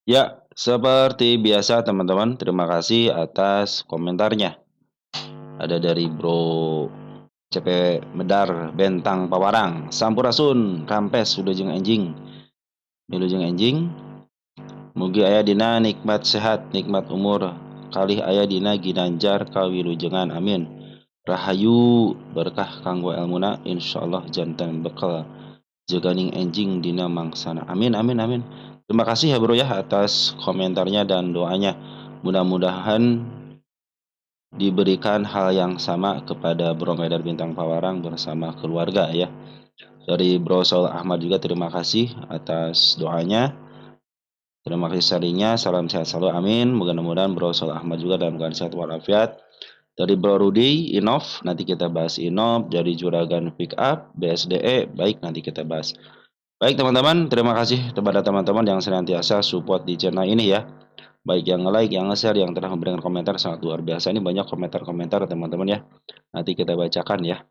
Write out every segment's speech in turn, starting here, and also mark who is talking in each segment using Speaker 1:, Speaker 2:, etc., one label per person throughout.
Speaker 1: Ya, seperti biasa teman-teman, terima kasih atas komentarnya. Ada dari Bro CP Medar Bentang Pawarang, Sampurasun, Rampes, Wilujeng Enjing, Wilujeng Enjing, mugi aya dina nikmat sehat, nikmat umur, kalih aya dina ginanjar kawilujengan, amin. Rahayu berkah kanggo elmuna, insyaallah jantan bekal jaganing enjing dina mangsana. Amin amin amin. Terima kasih ya Bro ya atas komentarnya dan doanya. Mudah-mudahan diberikan hal yang sama kepada Bro Medar Bintang Pawarang bersama keluarga ya. Dari Bro Saul Ahmad juga terima kasih atas doanya. Terima kasih sarinya, salam sehat selalu, amin. Mudah-mudahan Bro Saul Ahmad juga dalam keadaan sehat walafiat. Dari Bro Rudi, Inov, nanti kita bahas Inov. Dari Juragan Pick Up, BSDE, baik nanti kita bahas. Baik teman-teman, terima kasih kepada teman-teman yang senantiasa support di channel ini ya. Baik yang nge-like, yang nge-share, yang telah memberikan komentar sangat luar biasa. Ini banyak komentar-komentar teman-teman ya. Nanti kita bacakan ya.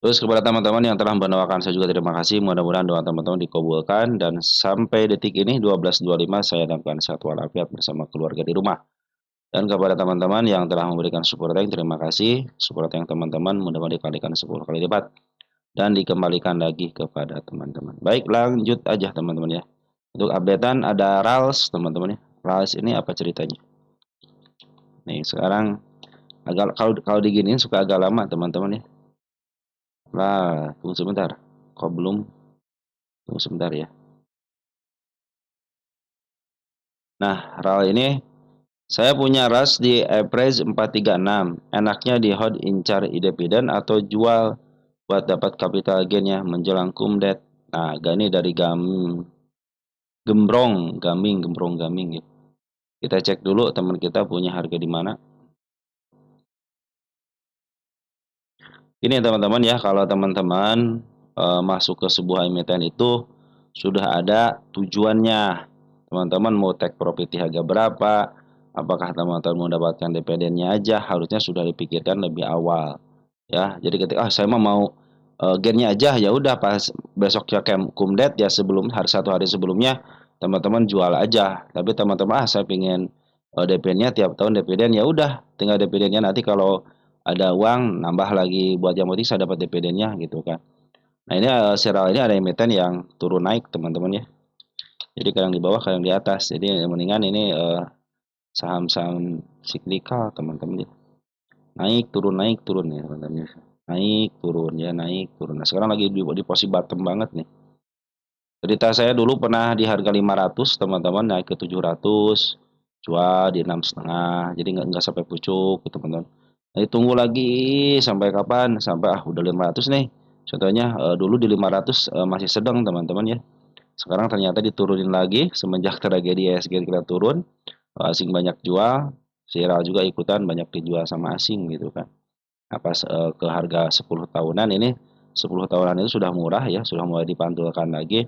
Speaker 1: Terus kepada teman-teman yang telah mendoakan saya juga terima kasih. Mudah-mudahan doa teman-teman dikabulkan dan sampai detik ini 12.25 saya dalam keadaan sehat walafiat bersama keluarga di rumah. Dan kepada teman-teman yang telah memberikan support yang terima kasih. Support yang teman-teman mudah-mudahan dikalikan 10 kali lipat dan dikembalikan lagi kepada teman-teman. Baik, lanjut aja teman-teman ya. Untuk updatean ada Rals teman-teman ya. Rals ini apa ceritanya? Nih sekarang agak kalau diginiin suka agak lama teman-teman ya. Lah, tunggu sebentar. Kok belum? Tunggu sebentar ya. Nah, RAL ini saya punya RAS di Appraise 436. Enaknya di hold incar dividen atau jual buat dapat capital gain ya menjelang kumdet. Nah, ini dari Gembrong Gaming ya. Kita cek dulu teman kita punya harga di mana. Ini teman-teman ya, kalau teman-teman masuk ke sebuah emiten itu sudah ada tujuannya. Teman-teman mau take profit di harga berapa? Apakah teman-teman mendapatkan dividennya aja? Harusnya sudah dipikirkan lebih awal. Ya, jadi ketika saya mau gainnya aja ya udah pas besoknya kumdet ya sebelum satu hari sebelumnya teman-teman jual aja. Tapi teman-teman saya pingin dividennya tiap tahun dividen ya udah tinggal dividennya nanti kalau ada uang nambah lagi buat yang penting saya dapat dividennya gitu kan. Nah ini serial ini ada emiten yang turun naik teman-teman ya. Jadi kadang di bawah kadang di atas. Jadi mendingan ini saham-saham siklikal teman-teman ya. Naik turun ya teman-teman. Naik turun ya naik turun. Nah sekarang lagi di posisi bottom banget nih. Cerita saya dulu pernah di harga 500 teman-teman naik ke 700 jual di 6,5 jadi nggak sampai pucuk gitu, teman-teman. Nah, tunggu lagi sampai kapan? Sampai udah 500 nih. Contohnya dulu di 500 masih sedang teman-teman ya. Sekarang ternyata diturunin lagi semenjak tragedi ISG kita turun, asing banyak jual, viral juga ikutan banyak dijual sama asing gitu kan. Nah, pas ke harga 10 tahunan ini 10 tahunan itu sudah murah ya, sudah mulai dipantulkan lagi.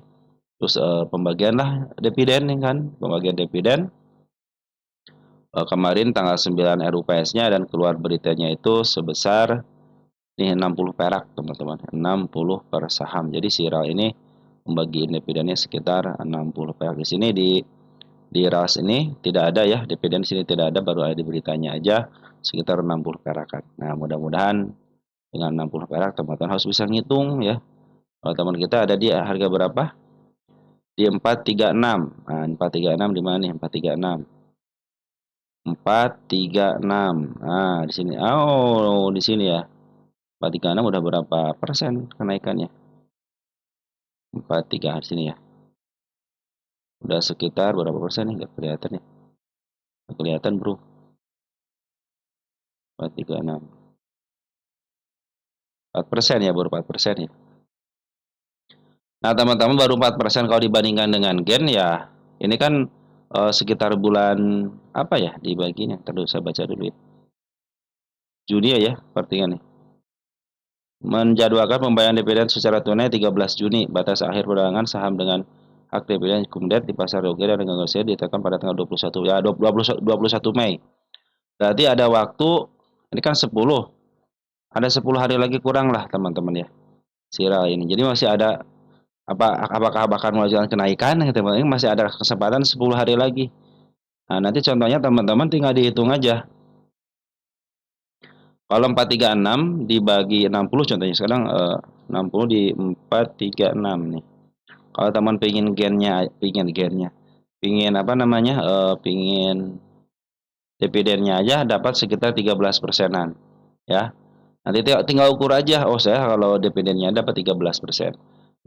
Speaker 1: Terus pembagian lah dividen kan, pembagian dividen kemarin tanggal 9 RUPS-nya dan keluar beritanya itu sebesar nih 60 perak teman-teman, 60 per saham. Jadi Siral ini membagi dividennya sekitar 60 perak. Di sini di RAS ini tidak ada ya, dividen di sini tidak ada, baru ada di beritanya aja sekitar 60 perakan. Nah, mudah-mudahan dengan 60 perak teman-teman harus bisa ngitung ya. Kalau teman kita ada di harga berapa? Di 436. Nah, 436 di mana nih? 436. 436. Nah, di sini. Oh, di sini ya. 436 udah berapa persen kenaikannya? 43 di sini ya. Udah sekitar berapa persen nih? Nggak kelihatan ya. Nggak kelihatan, Bro. 436. 4% ya, baru 4% ya. Nah, teman-teman baru 4% kalau dibandingkan dengan Gen ya. Ini kan sekitar bulan apa ya dibaginya? Terus saya baca dulu ya. Juni ya, perhatikan nih. Menjadwalkan pembayaran dividen secara tunai 13 Juni. Batas akhir perdagangan saham dengan hak dividen kumdet di pasar Roger dan negosiasi ditetapkan pada tanggal 21 ya 21 Mei. Berarti ada waktu ini kan 10. Ada 10 hari lagi kurang lah teman-teman ya. Siral ini. Jadi masih apakah bakal melanjutkan kenaikan gitu, ini masih ada kesempatan 10 hari lagi. Nah, nanti contohnya teman-teman tinggal dihitung aja. Kalau 436 dibagi 60 contohnya sekarang 60 di 436 nih. Kalau teman pingin apa namanya, pingin dividennya aja dapat sekitar 13%-an, ya. Nanti tinggal ukur aja, oh saya kalau dividennya dapat 13%.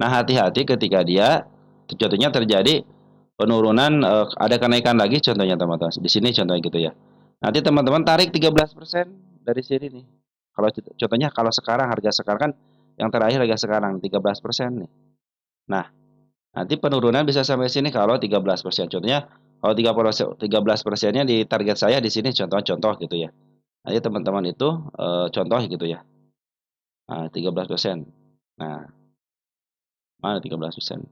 Speaker 1: Nah, hati-hati ketika dia contohnya terjadi penurunan, ada kenaikan lagi contohnya teman-teman. Di sini contohnya gitu ya. Nanti teman-teman tarik 13% dari sini nih. Kalau contohnya kalau sekarang harga sekarang kan yang terakhir harga sekarang 13% nih. Nah, nanti penurunan bisa sampai sini kalau 13%. Contohnya kalau 13%-nya di target saya di sini contoh-contoh gitu ya. Nanti teman-teman itu contoh gitu ya. Nah, 13%. Nah, mana 13%?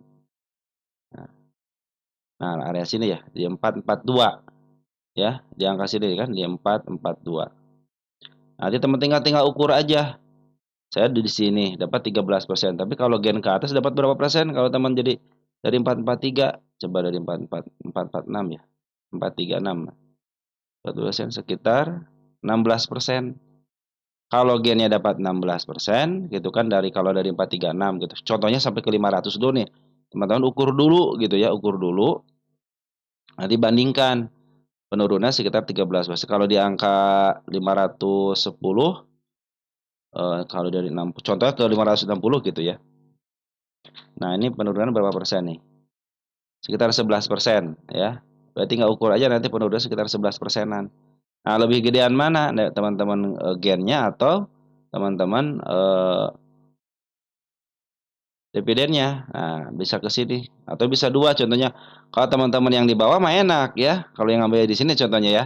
Speaker 1: Nah, area sini ya, di 442 ya, di angka sini kan di 442. Nanti teman tinggal tinggal ukur aja. Saya di sini dapat 13%, tapi kalau gen ke atas dapat berapa persen? Kalau teman jadi dari 443, coba dari 446 ya. 436. 4% sekitar 16%. Kalau gennya dapat 16% gitu kan kalau dari 436 gitu. Contohnya sampai ke 500 dulu nih. Teman-teman ukur dulu gitu ya, ukur dulu. Nanti bandingkan penurunan sekitar 13%. Kalau di angka 510 kalau dari 6 contohnya ke 560 gitu ya. Nah, ini penurunan berapa persen nih? Sekitar 11% ya. Berarti nggak ukur aja nanti penurunan sekitar 11%-an. Nah, lebih gedean mana teman-teman, gennya atau teman-teman dividennya? Nah, bisa ke sini atau bisa dua contohnya. Kalau teman-teman yang di bawah mah enak ya. Kalau yang ngambil di sini contohnya ya.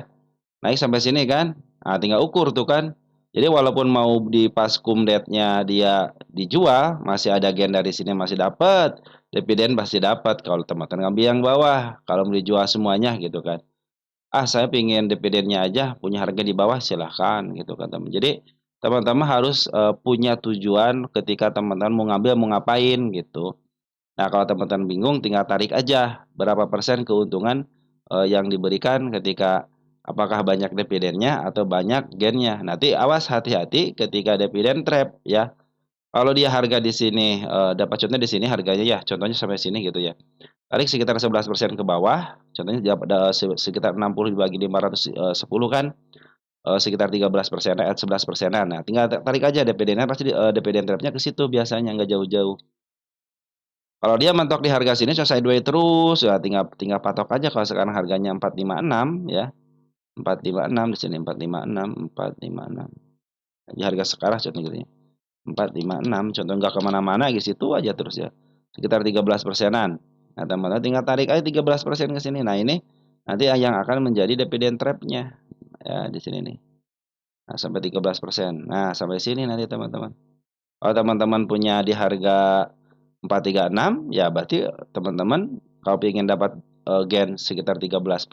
Speaker 1: Naik sampai sini kan. Nah, tinggal ukur tuh kan. Jadi walaupun mau di pas kumdetnya dia dijual, masih ada gen dari sini masih dapat, dividen pasti dapat kalau teman-teman ngambil yang bawah. Kalau mau dijual semuanya gitu kan. Ah, saya pingin dividennya aja, punya harga di bawah silahkan gitu kan teman. Jadi teman-teman harus punya tujuan ketika teman-teman mau ngambil mau ngapain gitu. Nah, kalau teman-teman bingung tinggal tarik aja berapa persen keuntungan yang diberikan ketika apakah banyak dividennya atau banyak gennya. Nanti awas hati-hati ketika dividen trap ya. Kalau dia harga di sini dapat contohnya di sini harganya ya, contohnya sampai sini gitu ya. Tarik sekitar 11% ke bawah, contohnya sekitar 60 dibagi 510 kan sekitar 13%, 11%-an. Nah, tinggal tarik aja dividennya pasti dividen trapnya ke situ biasanya nggak jauh-jauh. Kalau dia mentok di harga sini sideways terus, ya tinggal tinggal patok aja kalau sekarang harganya 456 ya. 456 di sini 456, 456. Di harga sekarang contohnya gitu ya. 456 contoh nggak kemana-mana di situ aja terus ya. Sekitar 13%-an. Nah, teman-teman tinggal tarik aja 13% ke sini. Nah, ini nanti yang akan menjadi dividen trap-nya. Ya, di sini nih. Nah, sampai 13%. Nah, sampai sini nanti teman-teman. Kalau teman-teman punya di harga 436 ya berarti teman-teman kalau ingin dapat gain sekitar 13%,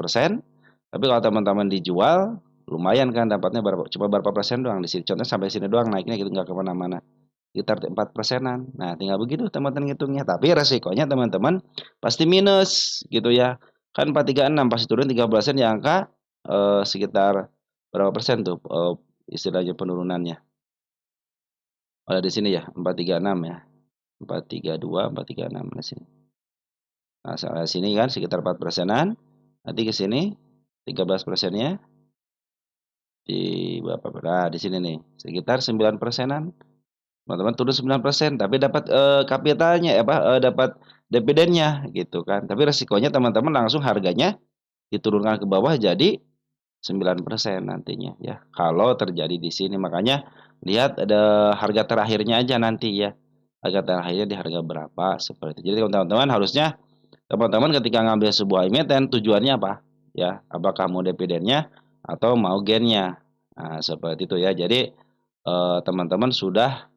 Speaker 1: tapi kalau teman-teman dijual lumayan kan dapatnya cuma berapa persen doang di sini. Contohnya sampai sini doang naiknya gitu nggak kemana-mana. Sekitar 4%-an. Nah, tinggal begitu teman-teman ngitungnya. Tapi resikonya teman-teman pasti minus gitu ya. Kan 436 pasti turun 13% di angka sekitar berapa persen tuh istilahnya penurunannya. Di sini ya 436 ya. 432, 436 di sini. Nah, salah sini kan sekitar 4%-an. Nanti ke sini 13%-nya di berapa? Nah, di sini nih sekitar 9%-an. Teman-teman turun 9%, tapi dapat kapitalnya apa dapat dividennya gitu kan. Tapi resikonya teman-teman langsung harganya diturunkan ke bawah jadi 9% nantinya ya. Kalau terjadi di sini makanya lihat ada harga terakhirnya aja nanti ya. Harga terakhirnya di harga berapa seperti itu. Jadi teman-teman harusnya teman-teman ketika ngambil sebuah emiten tujuannya apa? Ya, apakah mau dividennya atau mau gennya. Nah, seperti itu ya. Jadi teman-teman sudah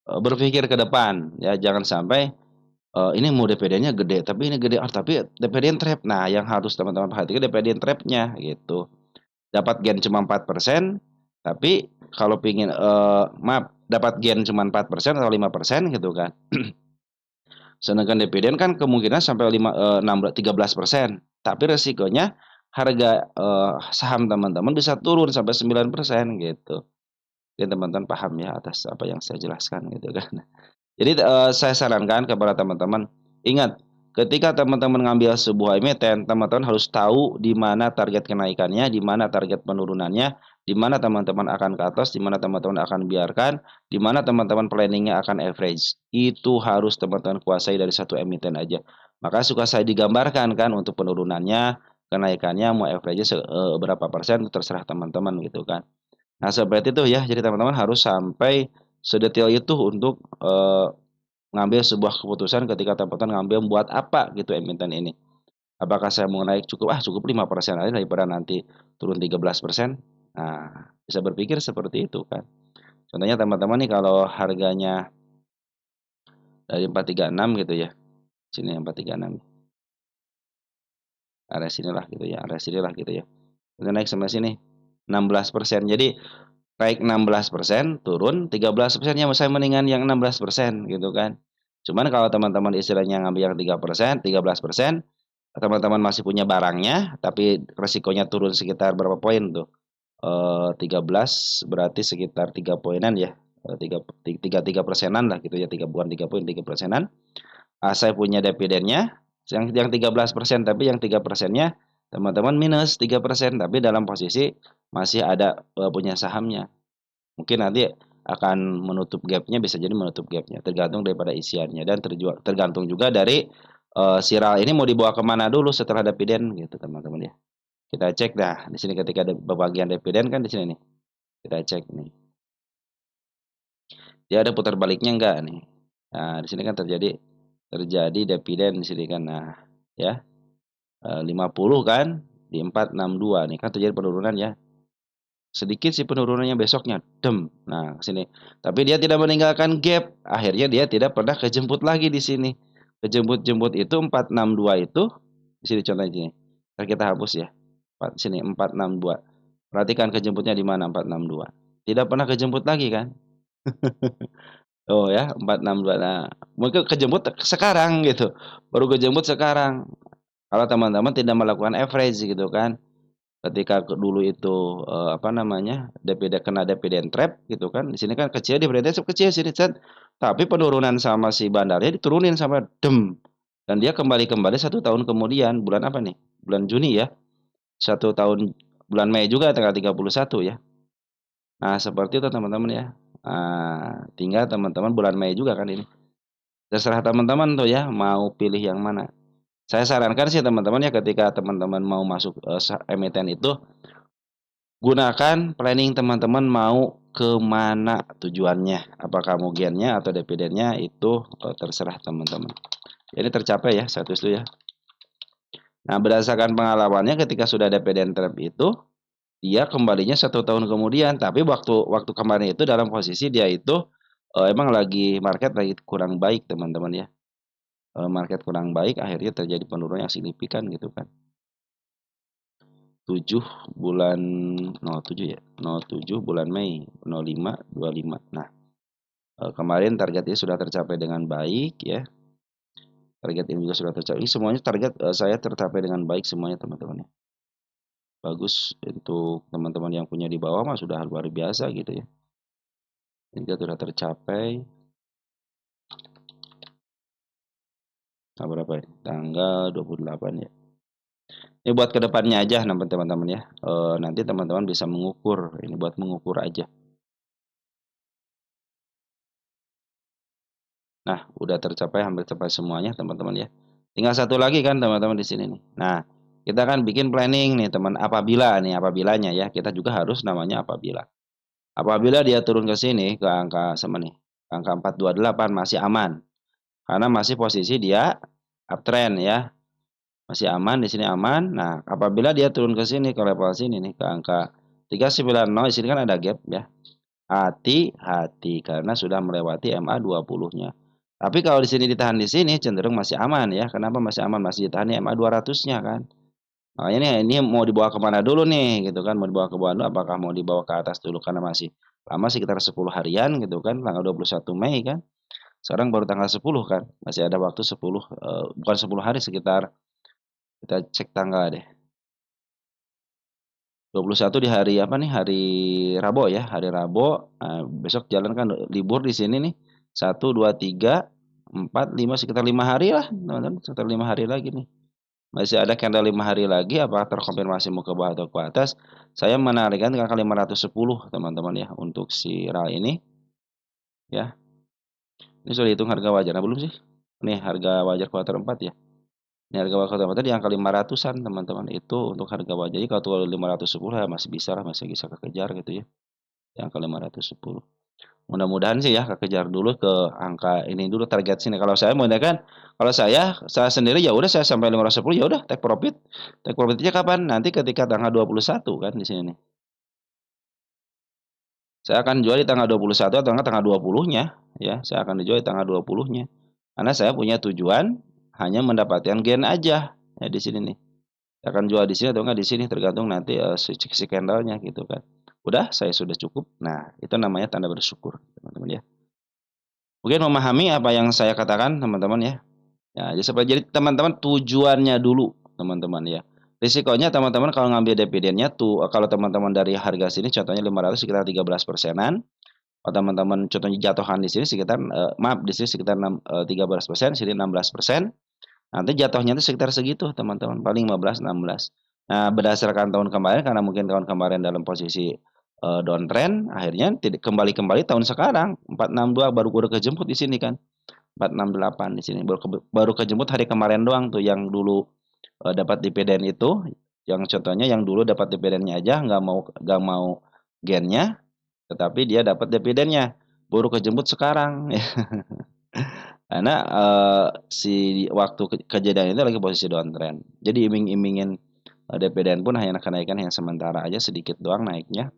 Speaker 1: berpikir ke depan ya, jangan sampai ini mau dividennya gede, tapi ini gede, tapi dividen trap. Nah, yang harus teman-teman perhatikan dividen trapnya gitu. Dapat gain cuma 4%, tapi kalau pingin maaf, dapat gain cuma 4% atau 5% gitu kan. Sedangkan dividen kan kemungkinan sampai 13%, tapi resikonya harga, saham teman-teman bisa turun sampai 9% gitu. Jadi teman-teman paham ya atas apa yang saya jelaskan gitu kan. Jadi, saya sarankan kepada teman-teman, ingat ketika teman-teman ngambil sebuah emiten, teman-teman harus tahu di mana target kenaikannya, di mana target penurunannya, di mana teman-teman akan ke atas, di mana teman-teman akan biarkan, di mana teman-teman planning-nya akan average. Itu harus teman-teman kuasai dari satu emiten aja. Maka suka saya digambarkan kan untuk penurunannya, kenaikannya, mau average-nya berapa persen terserah teman-teman gitu kan. Nah, seperti itu ya. Jadi teman-teman harus sampai sedetail itu untuk, ngambil sebuah keputusan ketika teman-teman ngambil buat apa gitu emiten ini. Apakah saya mau naik cukup, cukup 5% aja daripada nanti turun 13%. Nah, bisa berpikir seperti itu kan. Contohnya teman-teman nih kalau harganya dari 436 gitu ya, sini 436, area sinilah gitu ya, area sinilah gitu ya. Kita naik sampai sini 16%. Jadi naik 16%, turun 13%, ya saya mendingan yang 16% gitu kan. Cuman kalau teman-teman istilahnya ngambil yang 13%, teman-teman masih punya barangnya, tapi resikonya turun sekitar berapa poin tuh? 13 berarti sekitar 3 poinan ya, 3 lah gitu ya, bukan 3 poin, 3 persenan. Saya punya dividennya yang 13%, tapi yang 3%-nya teman-teman minus 3%, tapi dalam posisi masih ada, punya sahamnya. Mungkin nanti akan menutup gap-nya, bisa jadi menutup gap-nya, tergantung daripada isiannya dan tergantung juga dari, si RAL ini mau dibawa kemana dulu setelah dividen gitu teman-teman ya. Kita cek dah di sini ketika ada pembagian dividen kan di sini nih, kita cek nih, dia ada putar baliknya enggak nih. Nah, di sini kan terjadi dividen di sini kan. Nah, ya, 50 kan di 462 nih kan terjadi penurunan ya. Sedikit sih penurunannya besoknya, dem. Nah, ke sini. Tapi dia tidak meninggalkan gap. Akhirnya dia tidak pernah kejemput lagi di sini. Kejemput-jemput itu 462 itu di sini contohnya ini. Ntar kita hapus ya. Sini 462. Perhatikan kejemputnya di mana 462. Tidak pernah kejemput lagi kan? Oh ya, 462. Nah, mungkin kejemput sekarang gitu. Baru kejemput sekarang. Kalau teman-teman tidak melakukan average gitu kan. Ketika dulu itu, apa namanya, kena dividen trap gitu kan, di sini kan kecil, dividennya kecil sini set, tapi penurunan sama si bandarnya diturunin sama dem, dan dia kembali 1 tahun kemudian, bulan apa nih? Bulan Juni ya, 1 tahun, bulan Mei juga tanggal 31 ya. Nah, seperti itu teman-teman ya. Tinggal teman-teman bulan Mei juga kan ini. Terserah teman-teman tuh ya, mau pilih yang mana. Saya sarankan sih teman-teman ya ketika teman-teman mau masuk, emiten itu, gunakan planning teman-teman mau ke mana tujuannya, apakah mau gennya atau dividennya itu, terserah teman-teman. Ini tercapai ya, saya tulis dulu ya. Nah, berdasarkan pengalamannya ketika sudah dividen trap itu, dia kembalinya 1 tahun kemudian, tapi waktu waktu kemarin itu dalam posisi dia itu, emang market lagi kurang baik teman-teman ya, market kurang baik akhirnya terjadi penurunan yang signifikan gitu kan. 7 bulan 07 ya, 07 bulan Mei, 05, 25. Nah, kemarin targetnya sudah tercapai dengan baik ya. Target ini juga sudah tercapai. Ini semuanya target, saya tercapai dengan baik semuanya teman-teman ya. Bagus untuk teman-teman yang punya di bawah mah sudah luar biasa gitu ya. Ini sudah tercapai. Nah, berapa ya? Tanggal 28 ya. Ini buat kedepannya aja teman-teman ya. Nanti teman-teman bisa mengukur. Ini buat mengukur aja. Nah, udah tercapai, hampir tercapai semuanya teman-teman ya. Tinggal satu lagi kan teman-teman di sini nih. Nah, kita kan bikin planning nih teman, apabilanya ya, kita juga harus namanya apabila. Apabila dia turun ke sini ke angka sama nih, angka 428 masih aman. Karena masih posisi dia uptrend ya. Masih aman, di sini aman. Nah, apabila dia turun ke sini ke level sini nih ke angka 390, di sini kan ada gap ya. Hati-hati karena sudah melewati MA 20-nya. Tapi kalau di sini ditahan di sini cenderung masih aman ya. Kenapa masih aman? Masih ditahan di MA 200-nya kan. Makanya nih ini mau dibawa kemana dulu nih gitu kan. Mau dibawa ke bawah dulu apakah mau dibawa ke atas dulu karena masih lama sekitar 10 harian gitu kan tanggal 21 Mei kan. Sekarang baru tanggal 10 kan, masih ada waktu 10, bukan 10 hari, sekitar kita cek tanggal deh, 21 di hari apa nih, hari Rabu ya, hari Rabu, besok jalan kan libur di sini nih, 1, 2, 3, 4, 5, sekitar 5 hari lah teman-teman, sekitar 5 hari lagi nih. Masih ada candle 5 hari lagi, apakah terkonfirmasi mau ke bawah atau ke atas, saya menarikkan ke angka 510 teman-teman ya, untuk si RAL ini ya. Ini sudah hitung harga wajarnya belum sih? Nih harga wajar kuartal 4 ya. Ini harga wajar kuartal 4 di angka 500-an teman-teman. Itu untuk harga wajar. Jadi kalau 510 ya masih bisa lah, masih bisa kekejar gitu ya. Di angka 510. Mudah-mudahan sih ya kekejar dulu ke angka ini dulu, target sini. Kalau saya kan, kalau saya sendiri ya udah, saya sampai 510 ya udah take profit. Take profitnya kapan? Nanti ketika tanggal 21 kan di sini nih. Saya akan jual di tanggal 21 atau enggak tanggal 20-nya, ya. Saya akan dijual di tanggal 20-nya. Karena saya punya tujuan hanya mendapatkan gain aja, ya di sini nih. Saya akan jual di sini atau enggak di sini, tergantung nanti si candlenya gitu kan. Udah, saya sudah cukup. Nah, itu namanya tanda bersyukur, teman-teman ya. Mungkin memahami apa yang saya katakan, teman-teman ya. Ya, jadi teman-teman tujuannya dulu, teman-teman ya. Risikonya teman-teman kalau ngambil dividennya tuh, kalau teman-teman dari harga sini contohnya 500 sekitar 13%-an. Kalau teman-teman contohnya jatuhan di sini sekitar, maaf, di sini sekitar 13%, sini 16%. Nanti jatuhnya itu sekitar segitu teman-teman, paling 15, 16. Nah, berdasarkan tahun kemarin, karena mungkin tahun kemarin dalam posisi downtrend, akhirnya tidak kembali tahun sekarang 462 baru udah kejemput di sini kan. 468 di sini baru kejemput hari kemarin doang tuh, yang dulu dapat dividen itu, yang contohnya yang dulu dapat dividennya aja nggak mau gennya, tetapi dia dapat dividennya, baru kejemput sekarang. Karena, si waktu kejadian itu lagi posisi downtrend. Jadi iming-imingin, dividen pun hanya kenaikan yang sementara aja, sedikit doang naiknya.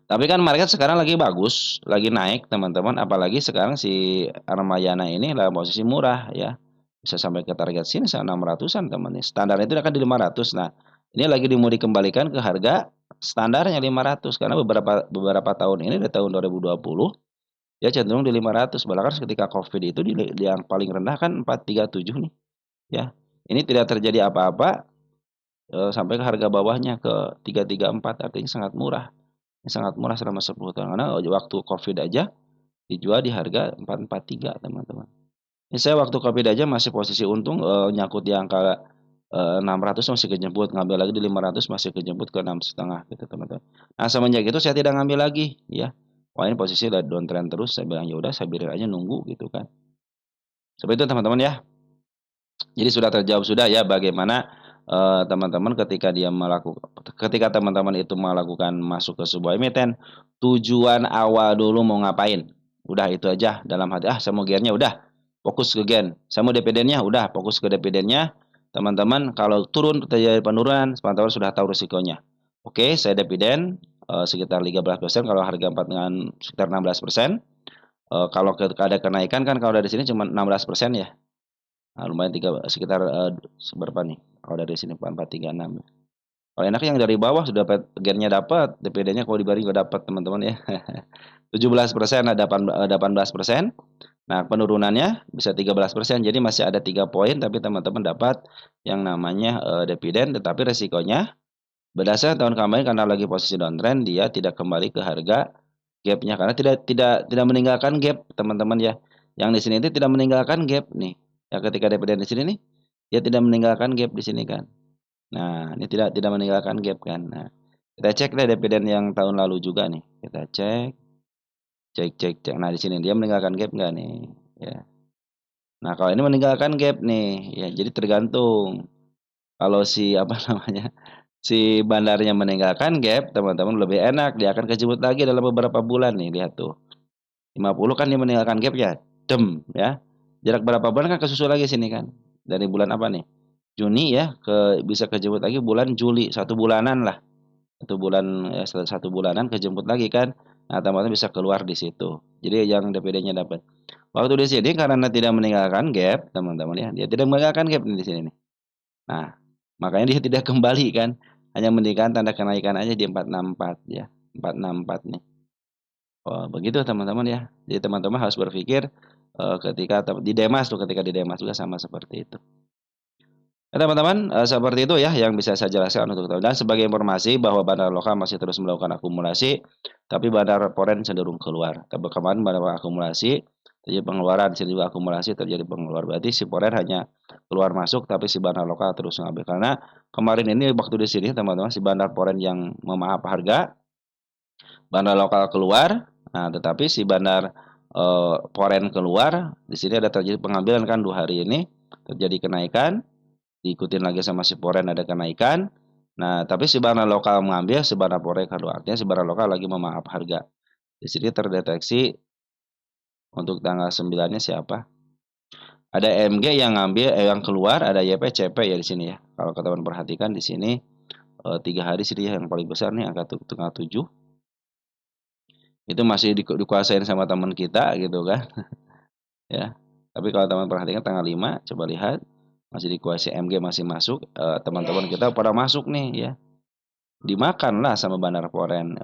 Speaker 1: Tapi kan market sekarang lagi bagus, lagi naik teman-teman, apalagi sekarang si Ramayana ini dalam posisi murah ya. Bisa sampai ke target sini 600-an teman nih. Standarnya itu akan di 500. Nah, ini lagi mau dikembalikan ke harga standarnya 500, karena beberapa beberapa tahun ini, di tahun 2020 dia cenderung di 500. Bahkan ketika Covid itu di yang paling rendah kan 437 nih ya. Ini tidak terjadi apa-apa, sampai ke harga bawahnya ke 334, artinya sangat murah. Ini sangat murah selama 10 tahun, karena waktu Covid aja dijual di harga 443 teman-teman. Ini saya waktu Covid aja masih posisi untung, nyangkut di angka, 600 masih kejemput, ngambil lagi di 500 masih kejemput ke 6,5 gitu teman-teman. Nah, semenjak itu saya tidak ngambil lagi ya. Wah, ini posisi udah downtrend terus, saya bilang ya udah saya biarin aja nunggu gitu kan. Seperti itu teman-teman ya. Jadi sudah terjawab sudah ya bagaimana, teman-teman ketika teman-teman itu melakukan masuk ke sebuah emiten, tujuan awal dulu mau ngapain. Udah itu aja dalam hati, "Ah, saya mau gennya," udah fokus ke gen. "Saya mau dividennya," udah fokus ke dividennya. Teman-teman kalau turun terjadi penurunan, teman-teman sudah tahu risikonya. Oke, saya dividen, sekitar 13%, kalau harga 4 dengan sekitar 16%. Kalau ada kenaikan kan, kalau dari sini cuma 16% ya. Nah, lumayan sekitar, berapa nih, kalau dari sini 4,436 ya. Kalau enaknya yang dari bawah sudah dapat gennya, dapat, dividennya kalau dibanding juga dapat teman-teman ya. 17%, 18%. Nah, penurunannya bisa 13%, jadi masih ada 3 poin, tapi teman-teman dapat yang namanya, dividen, tetapi resikonya berdasarkan tahun kemarin karena lagi posisi downtrend, dia tidak kembali ke harga gap-nya, karena tidak meninggalkan gap teman-teman ya. Yang di sini itu tidak meninggalkan gap nih. Ya ketika dividen di sini nih, dia tidak meninggalkan gap di sini kan. Nah, ini tidak tidak meninggalkan gap kan. Nah, kita cek deh dividen yang tahun lalu juga nih. Kita cek, cek. Nah, di sini dia meninggalkan gap nggak nih? Ya. Nah, kalau ini meninggalkan gap nih, ya jadi tergantung. Kalau si apa namanya, si bandarnya meninggalkan gap, teman-teman lebih enak, dia akan kejebut lagi dalam beberapa bulan nih, lihat tuh. 50 kan dia meninggalkan gap ya, ya. Jarak berapa bulan kan kesusul lagi sini kan. Dari bulan apa nih? Juni ya, bisa kejemput lagi bulan Juli, 1 bulanan lah. 1 bulan ya, 1 bulanan kejemput lagi kan. Nah, teman-teman bisa keluar di situ. Jadi yang dividennya dapat. Waktu di sini karena tidak meninggalkan gap, teman-teman ya, dia tidak meninggalkan gap nih di sini nih. Nah, makanya dia tidak kembali kan, hanya meninggalkan tanda kenaikan aja di 464 ya, 464 nih. Oh, begitu teman-teman ya. Jadi teman-teman harus berpikir, ketika di Demas tuh, ketika di Demas juga sama seperti itu. Ya teman-teman, seperti itu ya yang bisa saya jelaskan untuk teman dan sebagai informasi bahwa bandar lokal masih terus melakukan akumulasi, tapi bandar foreign cenderung keluar. Tapi kemarin bandar akumulasi, terjadi pengeluaran, sini juga akumulasi terjadi pengeluaran. Berarti si foreign hanya keluar masuk, tapi si bandar lokal terus ngambil. Karena kemarin ini waktu di sini teman-teman, si bandar foreign yang memaaf harga, bandar lokal keluar, nah tetapi si bandar, foreign keluar, di sini ada terjadi pengambilan kan 2 hari ini, terjadi kenaikan. Diikutin lagi sama si foreign ada kenaikan. Nah, tapi si barang lokal mengambil, si barang foreign keluar. Artinya si barang lokal lagi memaaf harga. Di sini terdeteksi untuk tanggal 9-nya siapa? Ada MG yang ngambil, yang keluar, ada YPCP ya di sini ya. Kalau teman perhatikan di sini 3 hari sini ya yang paling besar nih angka tanggal 7. Itu masih dikuasain sama teman kita gitu kan ya. Tapi kalau teman perhatikan tanggal 5 coba lihat masih dikuasai MG masih masuk, teman-teman kita pada masuk nih ya. Dimakanlah sama bandar foreign,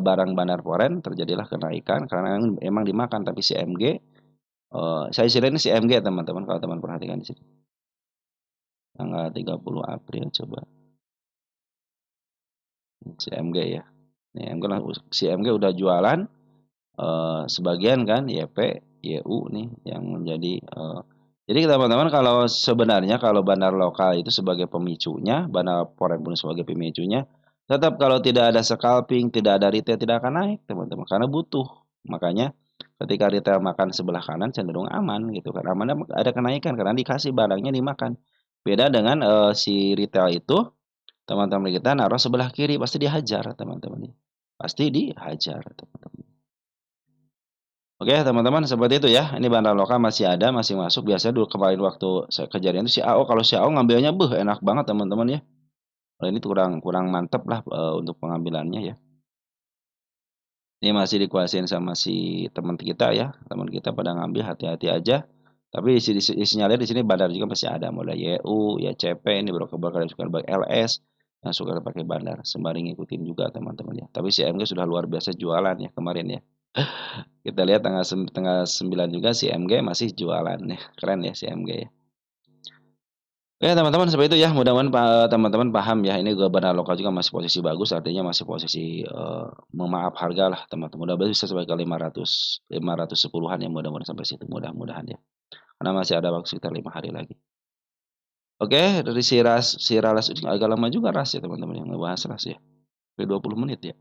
Speaker 1: barang bandar foreign terjadilah kenaikan karena emang dimakan tapi si MG, saya istilahnya si MG teman-teman kalau teman perhatikan di sini. Tanggal 30 April coba. Si MG ya. Nih si MG udah jualan, sebagian kan YP, YU nih yang menjadi, jadi teman-teman kalau sebenarnya kalau bandar lokal itu sebagai pemicunya, bandar foreign pun sebagai pemicunya, tetap kalau tidak ada scalping, tidak ada retail tidak akan naik teman-teman, karena butuh. Makanya ketika retail makan sebelah kanan cenderung aman gitu kan, amannya ada kenaikan karena dikasih barangnya dimakan. Beda dengan, si retail itu, teman-teman kita naruh sebelah kiri pasti dihajar teman-teman, pasti dihajar teman-teman. Oke teman-teman seperti itu ya, ini bandar lokal masih ada, masih masuk. Biasanya dulu kemarin waktu saya kejadian itu si AO, kalau si AO ngambilnya enak banget teman-teman ya. Kalau ini kurang kurang mantep lah, untuk pengambilannya ya. Ini masih dikuasain sama si teman kita ya, teman kita pada ngambil hati-hati aja. Tapi disinyalir di sini bandar juga masih ada, mulai YU, ya CP, ini broker-broker yang suka pakai LS, yang suka pakai bandar, sembari ngikutin juga teman-teman ya. Tapi si MG sudah luar biasa jualan ya kemarin ya. Kita lihat tanggal 9 juga si MG masih jualan nih, keren ya si MG ya. Oke teman-teman seperti itu ya, mudah-mudahan teman-teman paham ya, ini juga bandar lokal juga masih posisi bagus, artinya masih posisi, memaaf harga lah teman-teman, mudah-mudahan bisa sampai ke 510-an ya, mudah-mudahan sampai situ, mudah-mudahan ya. Karena masih ada waktu sekitar 5 hari lagi. Oke, dari si Ralas ini agak lama juga Ras ya teman-teman yang ngebahas Ras ya, sampai 20 menit ya.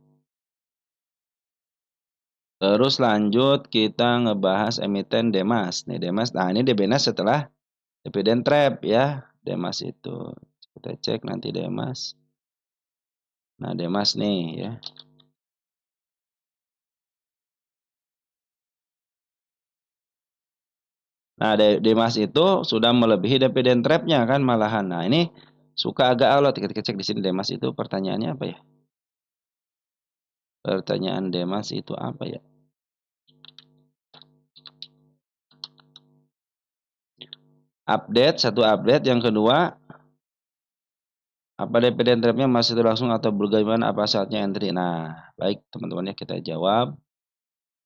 Speaker 1: Terus lanjut kita ngebahas emiten Demas. Nih Demas, nah ini Debenas setelah dividen trap ya. Demas itu. Kita cek nanti Demas. Nah Demas nih ya. Nah Demas itu sudah melebihi dividen trapnya kan malahan. Nah ini suka agak alot. Kita cek di sini Demas itu pertanyaannya apa ya? Pertanyaan Demas itu apa ya? Update, satu update. Yang kedua, apa dividen trapnya masih berlangsung atau bagaimana, apa saatnya entry? Nah, baik teman-teman ya kita jawab.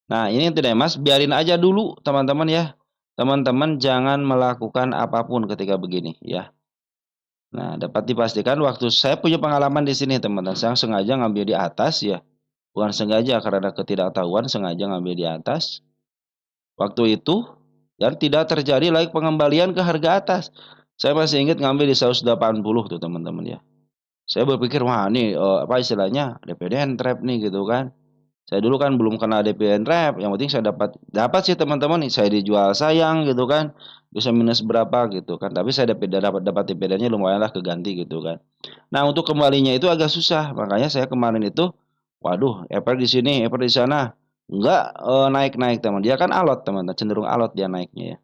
Speaker 1: Nah, ini tidak Mas, biarin aja dulu teman-teman ya. Teman-teman jangan melakukan apapun ketika begini ya. Nah, dapat dipastikan waktu saya punya pengalaman di sini teman-teman, saya sengaja ngambil di atas ya. Bukan sengaja karena ketidaktahuan sengaja ngambil di atas. Waktu itu dan tidak terjadi lagi pengembalian ke harga atas. Saya masih ingat ngambil di 180 tuh teman-teman ya. Saya berpikir wah ini apa istilahnya DPD trap nih gitu kan. Saya dulu kan belum kena DPN Rep, yang penting saya dapat dapat sih teman-teman nih, saya dijual sayang gitu kan, bisa minus berapa gitu kan, tapi saya dapat dividennya lumayanlah keganti gitu kan. Nah untuk kembalinya itu agak susah, makanya saya kemarin itu, waduh, Eper di sini, Eper di sana, enggak naik-naik teman, dia kan alot teman, cenderung alot dia naiknya ya.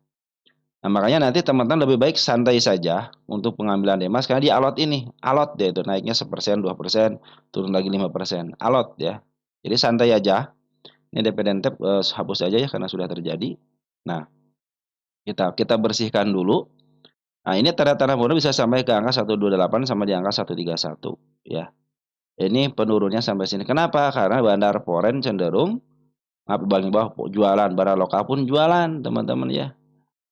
Speaker 1: Nah makanya nanti teman-teman lebih baik santai saja untuk pengambilan Demas karena dia alot ini, alot dia itu naiknya 1%, 2%, turun lagi 5%, alot ya. Jadi santai aja. Ini dependent tab hapus aja ya karena sudah terjadi. Nah, kita bersihkan dulu. Nah, ini tanda-tanda mudah bisa sampai ke angka 128 sama di angka 131 ya. Ini penurunnya sampai sini. Kenapa? Karena bandar foreign cenderung paling bawah jualan, bandar lokal pun jualan, teman-teman ya.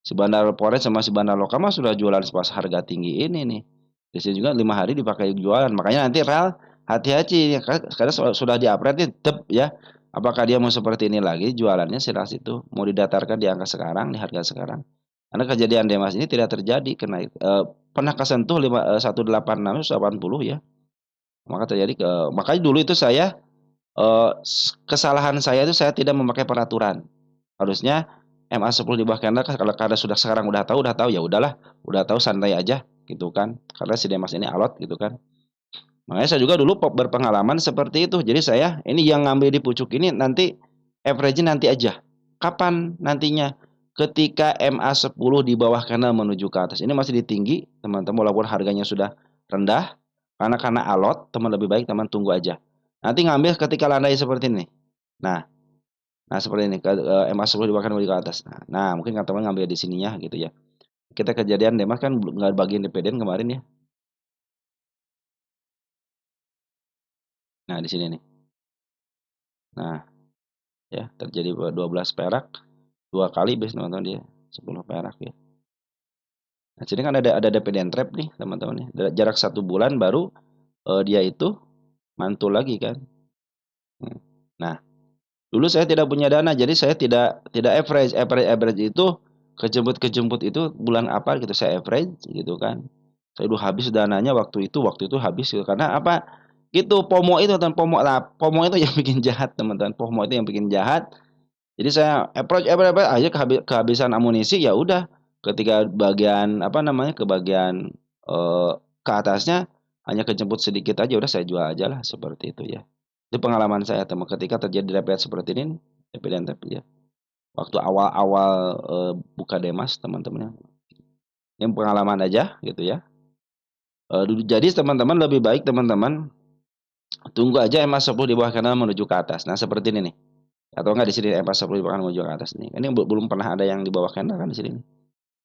Speaker 1: Si bandar foreign sama si bandar lokal mah sudah jualan pas harga tinggi ini nih. Di sini juga 5 hari dipakai jualan. Makanya nanti rel hati-hati ya, karena sudah di-upgrade nih, ya. Apakah dia mau seperti ini lagi jualannya setelah itu mau didatarkan di angka sekarang, di harga sekarang. Karena kejadian Demas ini tidak terjadi pernah kesentuh 18680 ya. Makanya dulu itu saya kesalahan saya itu saya tidak memakai peraturan. Harusnya MA10 di bawah candle kalau karena sekarang udah tahu ya udahlah, udah tahu santai aja gitu kan. Karena si Demas ini alot gitu kan. Makanya saya juga dulu berpengalaman seperti itu. Jadi saya ini yang ngambil di pucuk ini nanti average nanti aja. Kapan nantinya? Ketika MA10 di bawah candle menuju ke atas. Ini masih di tinggi, teman-teman, walaupun harganya sudah rendah. Karena alot, teman lebih baik teman tunggu aja. Nanti ngambil ketika landai seperti ini. Nah, seperti ini MA10 di bawah candle menuju ke atas. Nah, mungkin kan teman ngambil di sininya gitu ya. Kita kejadian Demas kan nggak bagi independen kemarin ya. Nah, di sini nih. Nah, ya terjadi 12 perak 2 kali base teman-teman dia 10 perak ya. Nah sini kan ada dividend trap nih teman-teman ya. Jarak 1 bulan baru dia itu mantul lagi kan. Nah dulu saya tidak punya dana jadi saya tidak average itu kejemput itu bulan apa gitu saya average gitu kan. Saya udah habis dananya waktu itu habis gitu. Karena apa gitu FOMO itu dan FOMO itu yang bikin jahat teman-teman. FOMO itu yang bikin jahat. Jadi saya approach aja kehabisan amunisi ya udah ketika bagian apa namanya ke bagian ke atasnya hanya kejemput sedikit aja udah saya jual aja lah seperti itu ya. Itu pengalaman saya teman ketika terjadi repeat seperti ini repeat ya. Waktu awal-awal buka Demas teman-teman. Yang pengalaman aja gitu ya. Jadi teman-teman lebih baik teman-teman tunggu aja MA10 di bawah kanal menuju ke atas. Nah seperti ini nih. Atau enggak di sini M40 bahkan menuju ke atas nih. Ini belum pernah ada yang di bawah candle kan di sini.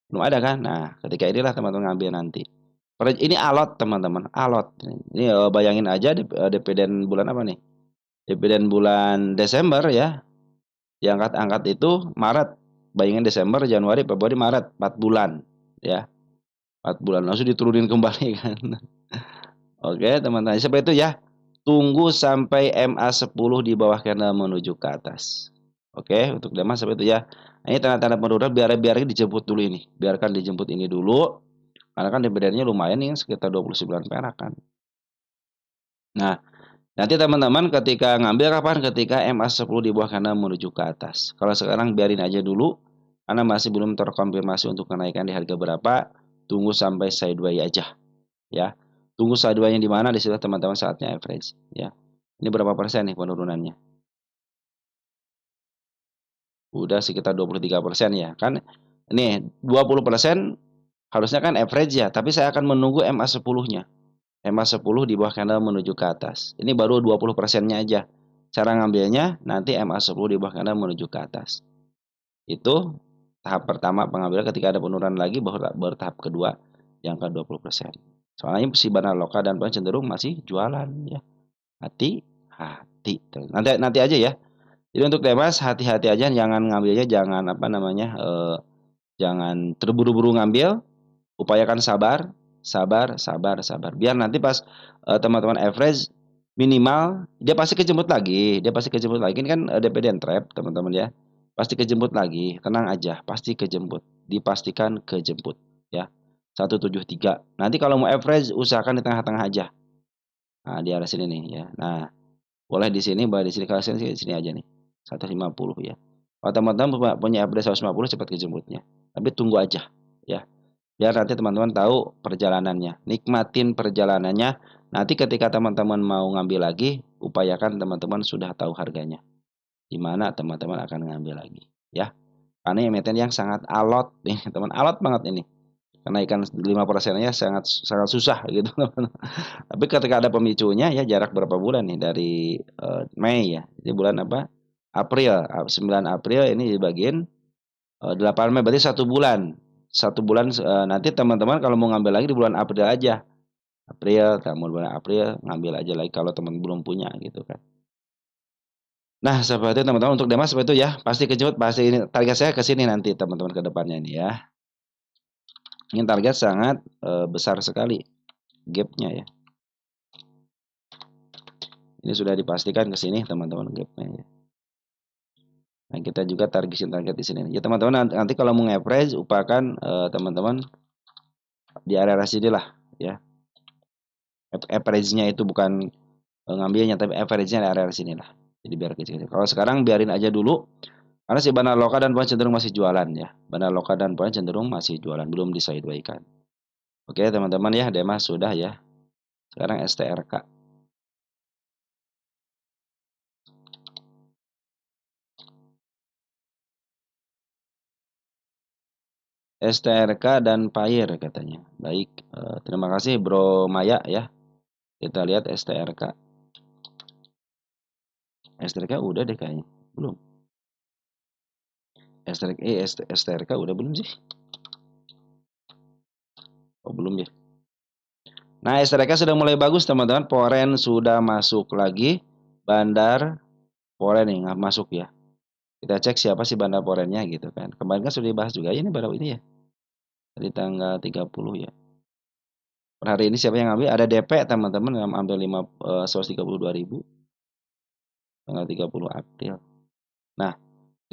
Speaker 1: Belum ada kan? Nah, ketika inilah teman-teman ngambil nanti. Ini alot teman-teman, alot. Ini bayangin aja dividen bulan apa nih? Dividen bulan Desember ya. Diangkat-angkat itu Maret. Bayangin Desember, Januari, Februari, Maret, 4 bulan ya. 4 bulan langsung diturunin kembali kan. Oke, teman-teman. Seperti itu ya. Tunggu sampai MA10 di bawah candle menuju ke atas. Oke, untuk Demas seperti itu ya. Nah, ini tanda-tanda penurunan biar dijemput dulu ini. Biarkan dijemput ini dulu. Karena kan dividennya lumayan nih sekitar 29 perak kan. Nah, nanti teman-teman ketika ngambil kapan? Ketika MA10 di bawah candle menuju ke atas. Kalau sekarang biarin aja dulu karena masih belum terkonfirmasi untuk kenaikan di harga berapa. Tunggu sampai sideways aja ya. Tunggu sideways-nya di mana di situ teman-teman saatnya average ya. Ini berapa persen nih penurunannya? Udah sekitar 23% ya. Kan ini 20% harusnya kan average ya, tapi saya akan menunggu MA10-nya. MA10 di bawah candle menuju ke atas. Ini baru 20%-nya aja. Cara ngambilnya nanti MA10 di bawah candle menuju ke atas. Itu tahap pertama pengambilan ketika ada penurunan lagi baru tahap kedua yang ke 20%. Soalnya si bandar lokal dan cenderung masih jualan ya. Hati-hati. Nanti aja ya. Jadi untuk Demas hati-hati aja jangan ngambilnya jangan apa namanya jangan terburu-buru ngambil, upayakan sabar, sabar. Biar nanti pas teman-teman average minimal dia pasti kejemput lagi, Ini kan dividend trap, teman-teman ya. Pasti kejemput lagi, tenang aja, pasti kejemput. Dipastikan kejemput ya. 173. Nanti kalau mau average usahakan di tengah-tengah aja. Nah, di arah sini nih ya. Nah, boleh di sini, boleh di sini, kalau sini aja nih. 150 ya. Kalau teman-teman punya average 150 cepat kejemputnya. Tapi tunggu aja ya. Biar nanti teman-teman tahu perjalanannya. Nikmatin perjalanannya. Nanti ketika teman-teman mau ngambil lagi, upayakan teman-teman sudah tahu harganya. Di mana teman-teman akan ngambil lagi ya. Karena emiten yang sangat alot nih, teman alot banget ini. Kenaikan 5%-nya sangat sangat susah gitu. Tapi ketika ada pemicunya ya jarak berapa bulan nih dari Mei ya. Jadi bulan apa? April, 9 April ini dibagiin 8 Mei berarti 1 bulan. 1 bulan nanti teman-teman kalau mau ngambil lagi di bulan April aja. April, kamu bulan April ngambil aja lagi kalau teman belum punya gitu kan. Nah, seperti itu teman-teman untuk Demas seperti itu ya. Pasti kejut, pasti ini target saya ke sini nanti teman-teman ke depannya nih ya. Ini target sangat besar sekali gapnya ya. Ini sudah dipastikan ke sini teman-teman gapnya ya. Nah, kita juga target di sini. Ya teman-teman nanti kalau mau average upayakan teman-teman di area sini lah ya. Average-nya itu bukan ngambilnya tapi average-nya di area sini lah. Jadi biar kecil-kecil. Kalau sekarang biarin aja dulu karena si Bandar Loka dan Poin cenderung masih jualan ya. Bandar Loka dan Poin cenderung masih jualan, belum disideway-kan. Oke, teman-teman ya, Demas sudah ya. Sekarang STRK. STRK dan Payer katanya. Baik, terima kasih Bro Maya ya. Kita lihat STRK. STRK udah deh kayaknya. Belum. STRK udah belum sih? Oh, belum ya. Nah, STRK sudah mulai bagus teman-teman. Poren sudah masuk lagi. Bandar Poren nih nggak masuk ya. Kita cek siapa sih bandar Porennya gitu kan. Kemarin kan sudah dibahas juga. Ini baru ini ya. Dari tanggal 30 ya. Per hari ini siapa yang ngambil? Ada DP teman-teman yang ambil 132.000 tanggal 30 April. Nah,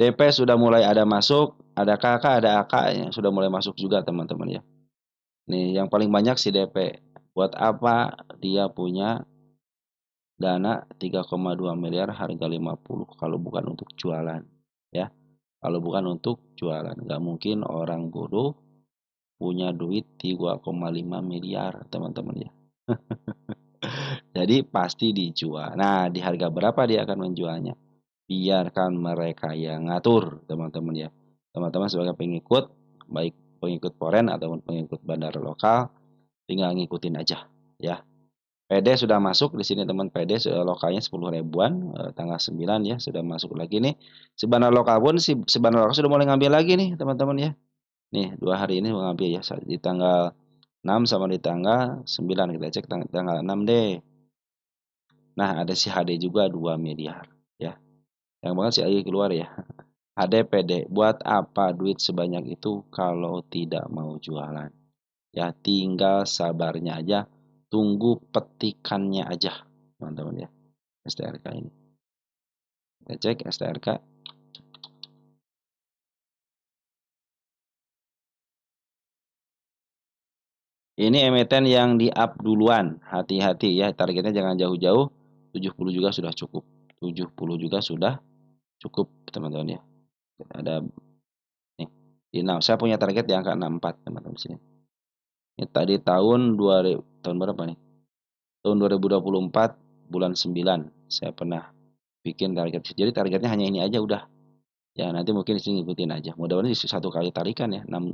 Speaker 1: DP sudah mulai ada masuk, ada KK, ada AK yang sudah mulai masuk juga teman-teman ya. Nih, yang paling banyak si DP. Buat apa dia punya dana 3,2 miliar harga 50 kalau bukan untuk jualan ya. Kalau bukan untuk jualan, nggak mungkin orang bodoh punya duit 3,5 miliar teman-teman ya. Jadi pasti dijual. Nah, di harga berapa dia akan menjualnya? Biarkan mereka yang ngatur teman-teman ya. Teman-teman sebagai pengikut, baik pengikut foreign ataupun pengikut bandara lokal, tinggal ngikutin aja ya. PD sudah masuk di sini teman, PD lokalnya 10 ribuan tanggal 9 ya sudah masuk lagi nih. Si bandar lokal pun si bandar lokal sudah mulai ngambil lagi nih teman-teman ya. Nih 2 hari ini ngambil ya di tanggal 6 sama di tanggal 9 kita cek tanggal 6 deh. Nah, ada si HD juga 2 miliar ya. Yang banget si AI keluar ya. HD PD buat apa duit sebanyak itu kalau tidak mau jualan? Ya tinggal sabarnya aja, tunggu petikannya aja, teman-teman ya. STRK ini. Kita cek STRK. Ini emiten yang di up duluan, hati-hati ya, targetnya jangan jauh-jauh. 70 juga sudah cukup. 70 juga sudah cukup, teman-teman ya. Ada nih. Saya punya target di angka 64, teman-teman sini. Ini tadi tahun berapa nih? Tahun 2024 bulan 9 saya pernah bikin target. Jadi targetnya hanya ini aja udah. Ya nanti mungkin sini ngikutin aja. Mudah-mudahan satu kali tarikan ya. 6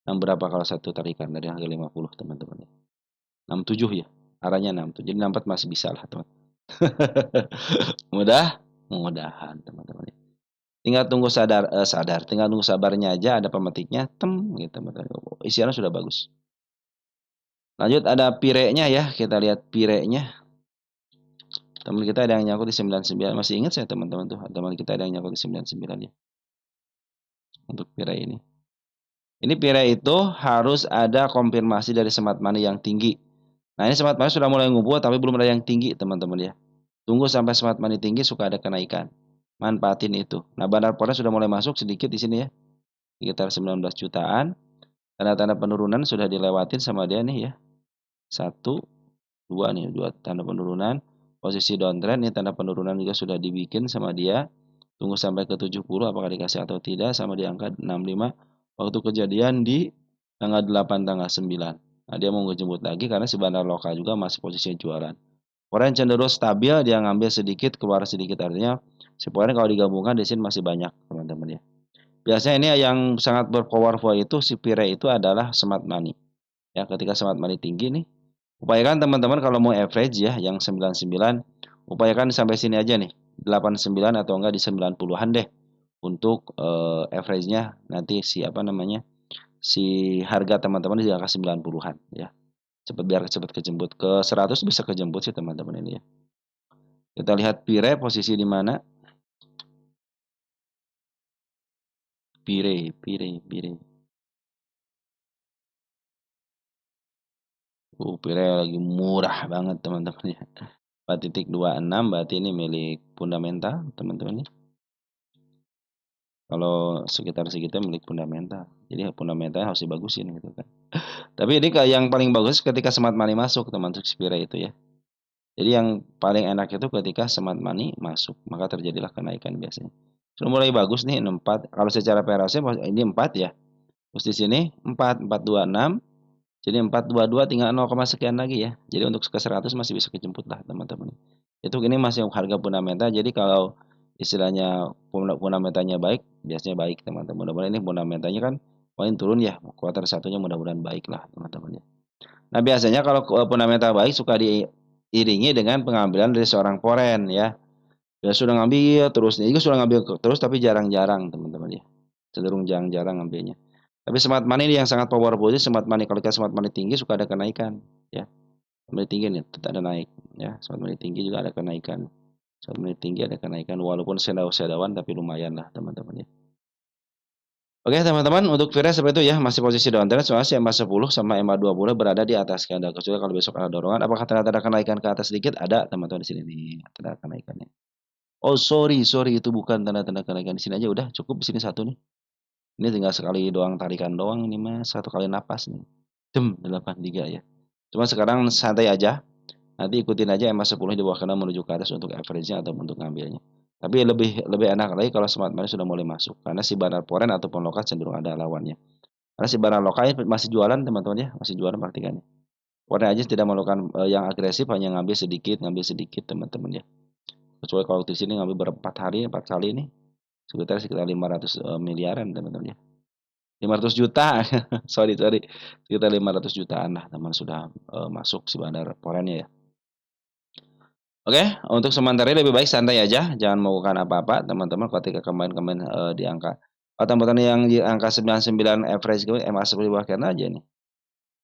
Speaker 1: berapa kalau satu tarikan dari harga 50 teman-teman ya. 67 ya. Arahnya 67. Jadi 64 masih bisa lah teman. Mudahan teman-teman ya. Tinggal tunggu tinggal tunggu sabarnya aja ada pemetiknya gitu teman-teman. Isiannya sudah bagus. Lanjut ada pirenya ya, kita lihat pirenya. Teman kita ada yang nyangkut di 99, masih ingat saya teman-teman tuh, teman kita ada yang nyangkut di 99 ya. Untuk pire ini. Ini pire itu harus ada konfirmasi dari smart money yang tinggi. Nah, ini smart money sudah mulai ngumpul tapi belum ada yang tinggi, teman-teman ya. Tunggu sampai smart money tinggi suka ada kenaikan. Manfaatin itu. Nah, Bandar Pores sudah mulai masuk sedikit di sini ya. Sekitar 19 jutaan. Tanda-tanda penurunan sudah dilewatin sama dia nih ya. 1 2 nih, 2 tanda penurunan. Posisi downtrend nih tanda penurunan juga sudah dibikin sama dia. Tunggu sampai ke 70 apakah dikasih atau tidak sama di angka 65. Waktu kejadian di tanggal 8 tanggal 9. Nah, dia mau ngejemput lagi karena si bandar lokal juga masih posisinya jualan. Poren cenderung stabil, dia ngambil sedikit, keluar sedikit artinya si poren kalau digabungkan di sini masih banyak, teman-teman ya. Biasanya ini yang sangat berpowerful itu si pire itu adalah smart money. Ya, ketika smart money tinggi nih, upayakan teman-teman kalau mau average ya yang 99, upayakan sampai sini aja nih. 89 atau enggak di 90-an deh. Untuk average-nya nanti si apa namanya? Si harga teman-teman di angka 90-an ya. biar cepat kejemput. Ke 100 bisa kejemput sih teman-teman ini ya. Kita lihat Pire posisi di mana? Pire. Pire lagi murah banget teman-teman ya. 4,26 berarti ini milik fundamental teman-teman ya. Kalau sekitar segitu milik fundamental. Jadi fundamentalnya harus dibagusin gitu kan. Tapi ini yang paling bagus ketika smart money masuk teman-teman Spire itu ya. Jadi yang paling enak itu ketika smart money masuk, maka terjadilah kenaikan biasanya. Sudah mulai bagus nih 64. Kalau secara PRS ini 4 ya. Terus di sini 4,426. Jadi 422 tinggal 0, sekian lagi ya. Jadi untuk ke 100 masih bisa kejemput lah teman-teman. Itu ini masih harga fundamental. Jadi kalau istilahnya fundamentalnya baik, biasanya baik teman-teman. Mudah-mudahan ini fundamentalnya kan poin turun ya. Kuartal satunya mudah-mudahan baik lah teman-teman ya. Nah biasanya kalau fundamental baik suka diiringi dengan pengambilan dari seorang foreign ya. Ya sudah ngambil terus, juga sudah ngambil terus tapi jarang-jarang teman-teman ya. Cenderung jarang-jarang ngambilnya. Tapi smart money yang sangat powerful itu smart money. Kalau kita smart money tinggi suka ada kenaikan ya. Smart money tinggi nih tetap ada naik ya. Smart money tinggi juga ada kenaikan. Smart money tinggi ada kenaikan walaupun sedawan tapi lumayan lah teman-teman ya. Oke teman-teman, untuk Vira seperti itu ya, masih posisi downtrend soalnya si MA10 sama MA20 berada di atas candle. Kecuali kalau besok ada dorongan, apakah ternyata ada kenaikan ke atas sedikit? Ada teman-teman di sini nih, tanda kenaikannya. Oh sorry itu bukan tanda-tanda kenaikan, di sini aja udah cukup di sini satu nih. Ini tinggal sekali doang tarikan doang ini mah, satu kali napas nih. 83 ya. Cuma sekarang santai aja. Nanti ikutin aja MA10 di bawah kanan menuju ke atas untuk average-nya atau untuk ngambilnya. Tapi lebih enak lagi kalau smart money sudah mulai masuk karena si banner foreign ataupun lokal cenderung ada lawannya. Karena si barang lokal masih jualan teman-teman ya, masih jualan praktikannya. Foreign aja tidak melakukan yang agresif, hanya ngambil sedikit teman-teman ya. Kecuali kalau di sini ngambil berempat hari, 4 kali ini sekitar 500 miliaran teman-teman ya. 500 juta, sorry, sekitar 500 jutaan lah teman sudah masuk si bandar foreignnya ya. Oke, untuk sementara ini lebih baik santai aja, jangan melakukan apa-apa teman-teman ketika kemarin-kemarin di angka teman-teman yang di angka 99 average gue MA10 di bawah kena aja nih.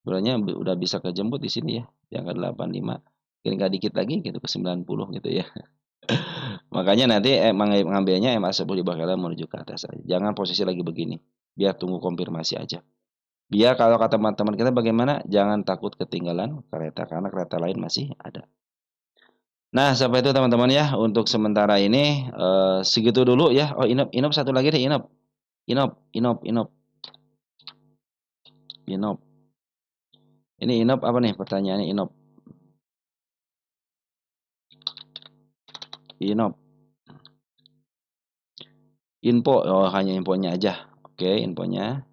Speaker 1: Sebenarnya udah bisa kejemput di sini ya, di angka 85. Tinggal dikit lagi gitu ke 90 gitu ya. Makanya nanti ngambilnya MA10 di bawah kena menuju ke atas aja. Jangan posisi lagi begini. Biar tunggu konfirmasi aja. Biar kalau kata teman-teman kita bagaimana, jangan takut ketinggalan kereta karena kereta lain masih ada. Nah, sampai itu teman-teman ya, untuk sementara ini segitu dulu ya. Oh, Inop satu lagi deh, Inop. Ini Inop apa nih pertanyaannya Inop? Info, oh hanya infonya aja. Oke, infonya.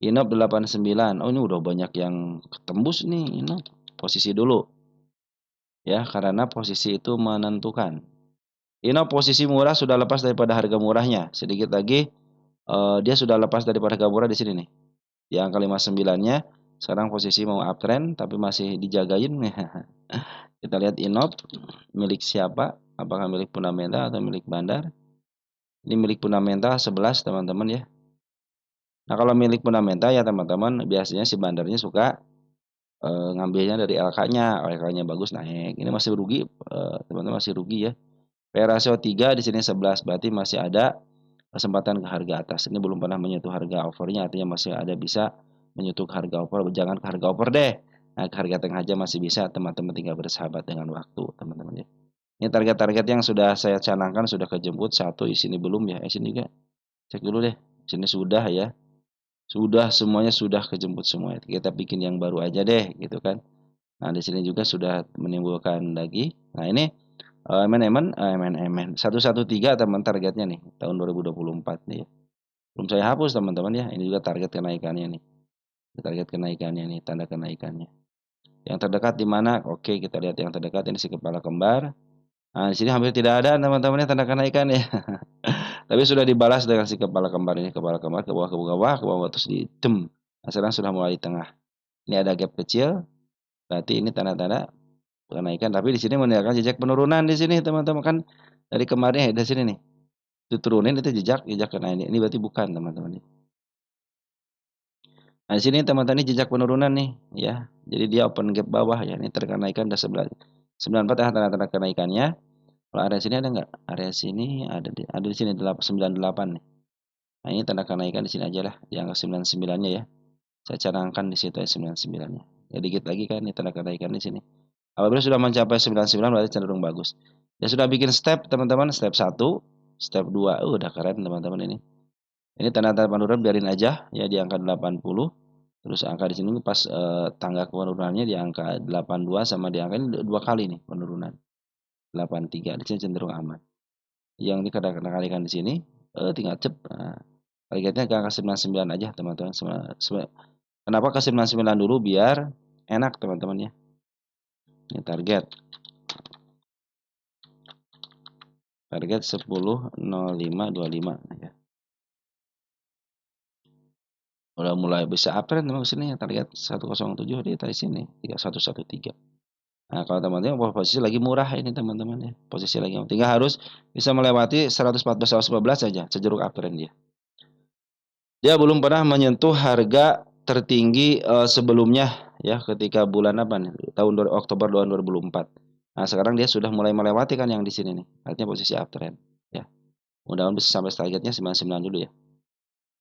Speaker 1: Inop 89. Oh, ini udah banyak yang ketembus nih Inop. Posisi dulu. Ya, karena posisi itu menentukan. Inop posisi murah sudah lepas daripada harga murahnya. Sedikit lagi dia sudah lepas daripada harga murah di sini nih. Di angka 59-nya sekarang posisi mau uptrend tapi masih dijagain. Kita lihat Inop milik siapa? Apakah milik fundamental atau milik bandar? Ini milik fundamental 11 teman-teman ya. Nah kalau milik fundamental ya teman-teman biasanya si bandarnya suka ngambilnya dari LK-nya, LK-nya bagus naik. Ini masih rugi, teman-teman masih rugi ya. P rasio 3 di sini 11 berarti masih ada kesempatan ke harga atas. Ini belum pernah menyentuh harga overnya, artinya masih ada bisa menyentuh harga over. Jangan ke harga over deh. Nah, ke harga tengah aja masih bisa, teman-teman tinggal bersahabat dengan waktu, teman-teman ya. Ini target-target yang sudah saya canangkan sudah kejemput satu, di sini belum ya. Sini juga. Cek dulu deh. Sini sudah ya. Sudah semuanya sudah kejemput semua. Kita bikin yang baru aja deh gitu kan. Nah, di sini juga sudah menimbulkan lagi. Nah, ini MN 113 teman targetnya nih tahun 2024 nih ya. Belum saya hapus teman-teman ya. Ini juga target kenaikannya nih. Target kenaikannya nih, tanda kenaikannya. Yang terdekat di mana? Oke, kita lihat yang terdekat ini si kepala kembar. Nah, di sini hampir tidak ada teman-teman tanda kenaikan ya. Tapi sudah dibalas dengan si kepala kembar ini, kepala kembar ke bawah terus Nah, sekarang sudah mulai di tengah. Ini ada gap kecil, berarti ini tanda-tanda kenaikan. Tapi di sini menunjukkan jejak penurunan di sini teman-teman kan dari kemarin ya di sini nih. Diturunin itu jejak kenaikan. Ini berarti bukan teman-teman. Nah, di sini teman-teman ini jejak penurunan nih ya. Jadi dia open gap bawah ya. Ini terkenaikan udah 94 ya tanda-tanda kenaikannya. Kalau area sini ada nggak? Area sini ada di sini 98 nih. Nah, ini tanda kenaikan di sini aja lah, di angka 99-nya ya. Saya canangkan di situ ya 99-nya. Ya dikit lagi kan ini tanda kenaikan di sini. Apabila sudah mencapai 99 berarti cenderung bagus. Ya sudah bikin step teman-teman, step 1, step 2. Udah keren teman-teman ini. Ini tanda-tanda penurunan biarin aja ya di angka 80. Terus angka di sini pas tangga penurunannya di angka 82 sama di angka ini dua kali nih penurunan. 83 di sini cenderung aman. Yang ini kalikan di sini tinggal cep. Nah, targetnya ke angka 99 aja teman-teman. Kenapa ke 99 dulu biar enak teman-teman ya. Ini target. Target 10.0525 ya. Udah mulai bisa uptrend memang sini ya target 107 di tadi sini 3113. Nah, kalau teman-teman posisi lagi murah ini teman-teman ya. Posisi lagi tinggal harus bisa melewati 114 115 saja sejeruk uptrend dia. Dia belum pernah menyentuh harga tertinggi sebelumnya ya ketika bulan apa nih? Tahun Oktober 2024. Nah, sekarang dia sudah mulai melewati kan yang di sini nih. Artinya posisi uptrend ya. Mudah-mudahan bisa sampai targetnya 99 dulu ya.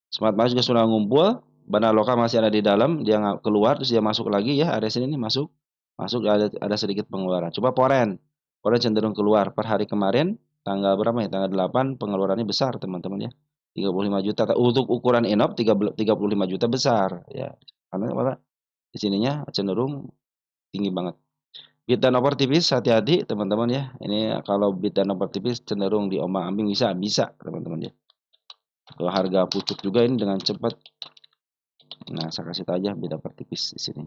Speaker 1: Smart Money juga sudah ngumpul, Bana Loka masih ada di dalam, dia nggak keluar terus dia masuk lagi ya, area sini nih masuk. Masuk ada sedikit pengeluaran. Coba Poren. Poren cenderung keluar per hari kemarin tanggal berapa ya? Tanggal 8 pengeluarannya besar teman-teman ya. 35 juta untuk ukuran Inop 35 juta besar ya. Karena apa? Di sininya cenderung tinggi banget. Bid dan over tipis hati-hati teman-teman ya. Ini kalau bid dan over tipis cenderung diombang-ambing bisa teman-teman ya. Kalau harga pucuk juga ini dengan cepat. Nah, saya kasih tahu aja beda per tipis di sini.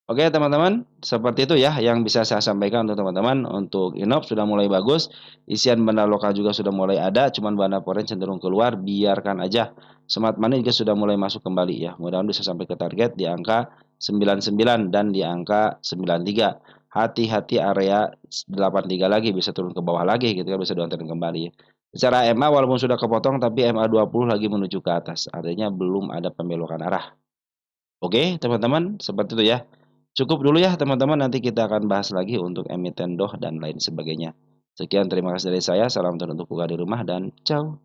Speaker 1: Oke, teman-teman, seperti itu ya yang bisa saya sampaikan untuk teman-teman. Untuk Inop sudah mulai bagus, isian benda lokal juga sudah mulai ada, cuman benda foreign cenderung keluar, biarkan aja. Smart money juga sudah mulai masuk kembali ya. Mudah-mudahan bisa sampai ke target di angka 99 dan di angka 93. Hati-hati area 83 lagi bisa turun ke bawah lagi gitu kan, bisa turun kembali. Secara MA walaupun sudah kepotong tapi MA 20 lagi menuju ke atas. Artinya belum ada pembelokan arah. Oke, teman-teman, seperti itu ya. Cukup dulu ya teman-teman, nanti kita akan bahas lagi untuk emiten DOH dan lain sebagainya. Sekian, terima kasih dari saya. Salam untuk buka di rumah dan ciao.